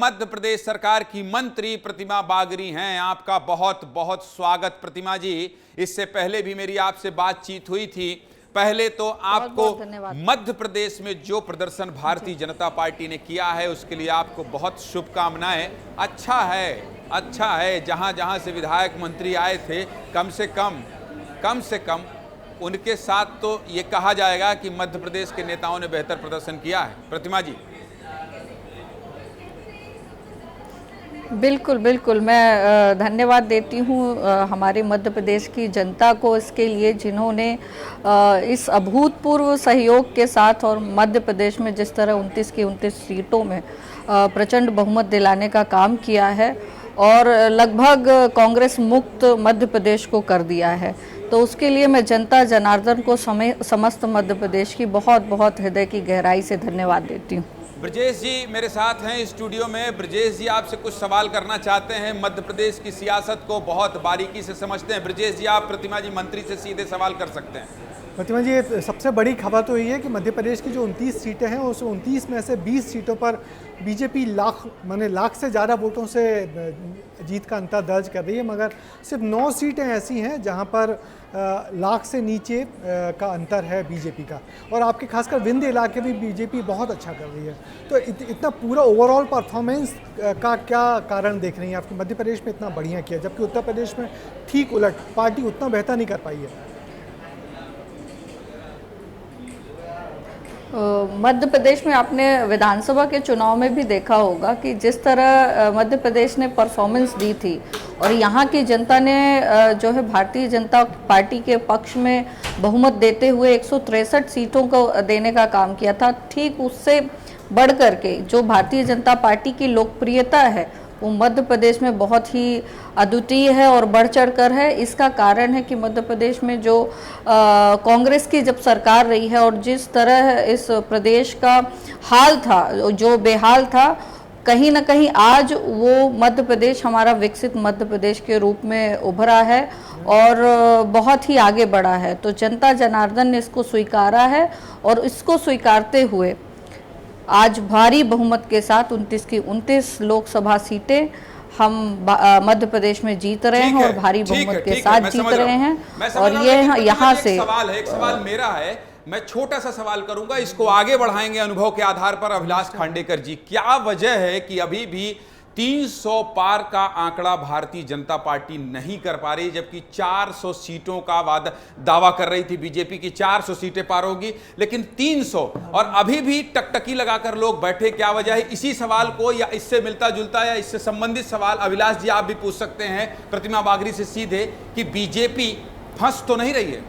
मध्य प्रदेश सरकार की मंत्री प्रतिमा बागरी हैं। आपका बहुत बहुत स्वागत प्रतिमा जी। इससे पहले भी मेरी आपसे बातचीत हुई थी। पहले तो आपको मध्य प्रदेश में जो प्रदर्शन भारतीय जनता पार्टी ने किया है उसके लिए आपको बहुत शुभकामनाएं। अच्छा है जहां जहां से विधायक मंत्री आए थे कम से कम उनके साथ तो ये कहा जाएगा कि मध्य प्रदेश के नेताओं ने बेहतर प्रदर्शन किया है। प्रतिमा जी। बिल्कुल बिल्कुल, मैं धन्यवाद देती हूँ हमारे मध्य प्रदेश की जनता को इसके लिए जिन्होंने इस अभूतपूर्व सहयोग के साथ और मध्य प्रदेश में जिस तरह 29 की 29 सीटों में प्रचंड बहुमत दिलाने का काम किया है और लगभग कांग्रेस मुक्त मध्य प्रदेश को कर दिया है। तो उसके लिए मैं जनता जनार्दन को समस्त मध्य प्रदेश की बहुत बहुत हृदय की गहराई से धन्यवाद देती हूँ। ब्रजेश जी मेरे साथ हैं स्टूडियो में। ब्रजेश जी आपसे कुछ सवाल करना चाहते हैं। मध्य प्रदेश की सियासत को बहुत बारीकी से समझते हैं। ब्रजेश जी आप प्रतिमा जी मंत्री से सीधे सवाल कर सकते हैं। प्रतिमा जी, सबसे बड़ी खबर तो ये है कि मध्य प्रदेश की जो 29 सीटें हैं उस 29 में से 20 सीटों पर बीजेपी लाख से ज़्यादा वोटों से जीत का अंतर दर्ज कर रही है, मगर सिर्फ 9 सीटें ऐसी हैं जहां पर लाख से नीचे का अंतर है बीजेपी का। और आपके खासकर विंध्य इलाके भी बीजेपी बहुत अच्छा कर रही है। तो इतना पूरा ओवरऑल परफॉर्मेंस का क्या कारण देख रही हैं आपकी? मध्य प्रदेश में इतना बढ़िया किया जबकि उत्तर प्रदेश में ठीक उलट, पार्टी उतना बेहतर नहीं कर पाई है। मध्य प्रदेश में आपने विधानसभा के चुनाव में भी देखा होगा कि जिस तरह मध्य प्रदेश ने परफॉर्मेंस दी थी और यहाँ की जनता ने जो है भारतीय जनता पार्टी के पक्ष में बहुमत देते हुए 163 सीटों को देने का काम किया था। ठीक उससे बढ़ कर के जो भारतीय जनता पार्टी की लोकप्रियता है वो मध्य प्रदेश में बहुत ही अद्वितीय है और बढ़ चढ़ कर है। इसका कारण है कि मध्य प्रदेश में जो कांग्रेस की जब सरकार रही है और जिस तरह इस प्रदेश का हाल था, जो बेहाल था, कहीं ना कहीं आज वो मध्य प्रदेश हमारा विकसित मध्य प्रदेश के रूप में उभरा है और बहुत ही आगे बढ़ा है। तो जनता जनार्दन ने इसको स्वीकारा है और इसको स्वीकारते हुए आज भारी बहुमत के साथ 29 की 29 लोकसभा सीटें हम मध्य प्रदेश में जीत रहे हैं और भारी बहुमत के साथ जीत रहे हैं। और ये यहाँ से एक सवाल मेरा है, मैं छोटा सा सवाल करूंगा, इसको आगे बढ़ाएंगे अनुभव के आधार पर। अभिलाष खांडेकर जी, क्या वजह है कि अभी भी 300 पार का आंकड़ा भारतीय जनता पार्टी नहीं कर पा रही, जबकि 400 सीटों का दावा कर रही थी बीजेपी की 400 सीटें पार होगी, लेकिन 300 और अभी भी टकटकी लगाकर लोग बैठे। क्या वजह है? इसी सवाल को या इससे मिलता जुलता या इससे संबंधित सवाल अभिलाष जी आप भी पूछ सकते हैं प्रतिमा बागरी से सीधे कि बीजेपी फंस तो नहीं रही है?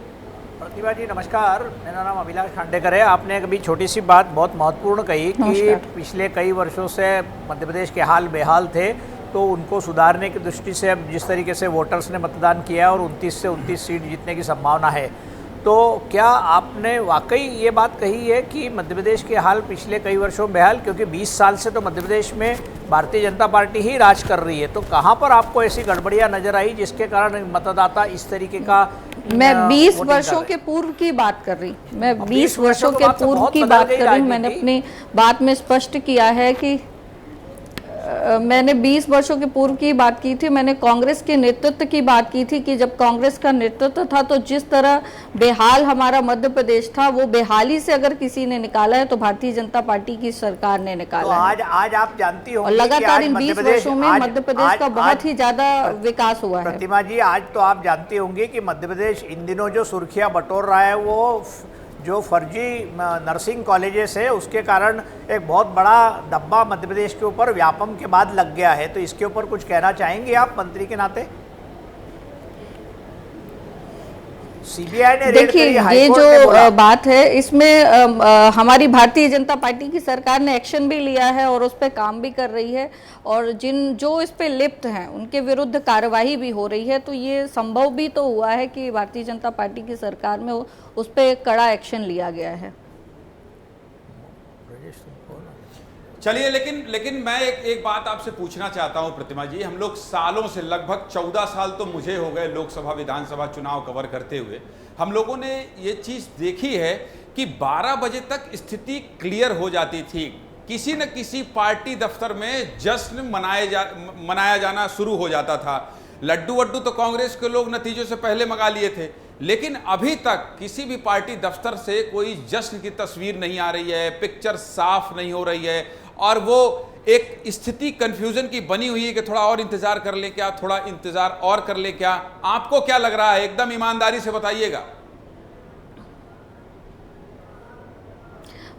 प्रतिभा जी नमस्कार, मेरा नाम अभिलाष खांडेकर है। आपने कभी छोटी सी बात बहुत महत्वपूर्ण कही कि पिछले कई वर्षों से मध्य प्रदेश के हाल बेहाल थे, तो उनको सुधारने की दृष्टि से अब जिस तरीके से वोटर्स ने मतदान किया और 29 से 29 सीट जीतने की संभावना है, तो क्या आपने वाकई ये बात कही है कि मध्य प्रदेश के हाल पिछले कई वर्षों बेहाल, क्योंकि 20 साल से तो मध्य प्रदेश में भारतीय जनता पार्टी ही राज कर रही है, तो कहाँ पर आपको ऐसी गड़बड़ियाँ नजर आई जिसके कारण मतदाता इस तरीके का? मैं 20 वर्षों के पूर्व की बात कर रही, मैं 20 वर्षों के पूर्व की बात कर रही। मैंने अपनी बात में स्पष्ट किया है कि मैंने 20 वर्षों के पूर्व की बात की थी। मैंने कांग्रेस के नेतृत्व की बात की थी कि जब कांग्रेस का नेतृत्व था तो जिस तरह बेहाल हमारा मध्य प्रदेश था, वो बेहाली से अगर किसी ने निकाला है तो भारतीय जनता पार्टी की सरकार ने निकाला तो आज आप जानती होंगी और लगातार इन 20 वर्षों में मध्य प्रदेश का बहुत ही ज्यादा विकास हुआ है। प्रतिमा जी, आज तो आप जानती होंगी कि मध्य प्रदेश इन दिनों जो सुर्खियां बटोर रहा है वो जो फर्जी नर्सिंग कॉलेजेस है उसके कारण एक बहुत बड़ा धब्बा मध्य प्रदेश के ऊपर व्यापम के बाद लग गया है। तो इसके ऊपर कुछ कहना चाहेंगे आप मंत्री के नाते? सीबीआई ने देखिए, ये जो बात है इसमें हमारी भारतीय जनता पार्टी की सरकार ने एक्शन भी लिया है और उस पर काम भी कर रही है और जो इस पे लिप्त हैं उनके विरुद्ध कार्रवाई भी हो रही है। तो ये संभव भी तो हुआ है कि भारतीय जनता पार्टी की सरकार में उस पर कड़ा एक्शन लिया गया है। चलिए, लेकिन मैं एक बात आपसे पूछना चाहता हूं प्रतिमा जी। हम लोग सालों से, लगभग 14 साल तो मुझे हो गए लोकसभा विधानसभा चुनाव कवर करते हुए, हम लोगों ने ये चीज देखी है कि 12 बजे तक स्थिति क्लियर हो जाती थी। किसी न किसी पार्टी दफ्तर में जश्न मनाया जाना शुरू हो जाता था। लड्डू वड्डू तो कांग्रेस के लोग नतीजों से पहले मंगा लिए थे, लेकिन अभी तक किसी भी पार्टी दफ्तर से कोई जश्न की तस्वीर नहीं आ रही है, पिक्चर साफ नहीं हो रही है, और वो एक स्थिति कंफ्यूजन की बनी हुई है कि थोड़ा और इंतजार कर ले क्या, थोड़ा इंतजार और कर ले क्या। आपको क्या लग रहा है, एकदम ईमानदारी से बताइएगा।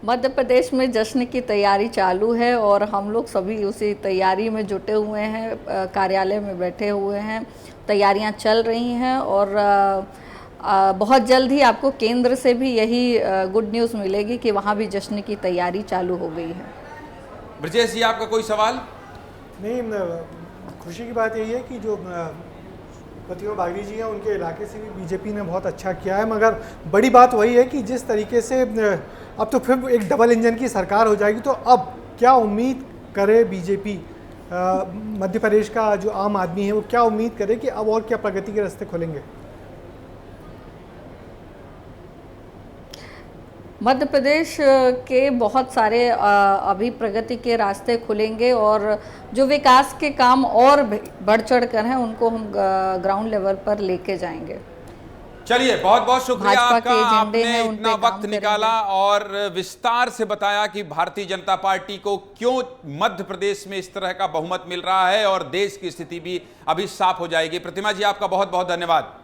मध्य प्रदेश में जश्न की तैयारी चालू है और हम लोग सभी उसी तैयारी में जुटे हुए हैं, कार्यालय में बैठे हुए हैं, तैयारियां चल रही हैं और बहुत जल्द ही आपको केंद्र से भी यही गुड न्यूज़ मिलेगी कि वहाँ भी जश्न की तैयारी चालू हो गई है। ब्रजेश जी, आपका कोई सवाल? नहीं, खुशी की बात यही है कि जो प्रतिमा बागड़ी जी हैं उनके इलाके से भी बीजेपी ने बहुत अच्छा किया है, मगर बड़ी बात वही है कि जिस तरीके से अब तो फिर एक डबल इंजन की सरकार हो जाएगी, तो अब क्या उम्मीद करे बीजेपी, मध्य प्रदेश का जो आम आदमी है वो क्या उम्मीद करे कि अब और क्या प्रगति के रास्ते खुलेंगे? मध्य प्रदेश के बहुत सारे अभी प्रगति के रास्ते खुलेंगे और जो विकास के काम और बढ़ चढ़ कर हैं उनको हम ग्राउंड लेवल पर लेके जाएंगे। चलिए, बहुत बहुत शुक्रिया आपका, आपने हैं, इतना वक्त निकाला और विस्तार से बताया कि भारतीय जनता पार्टी को क्यों मध्य प्रदेश में इस तरह का बहुमत मिल रहा है और देश की स्थिति भी अभी साफ हो जाएगी। प्रतिमा जी, आपका बहुत बहुत धन्यवाद।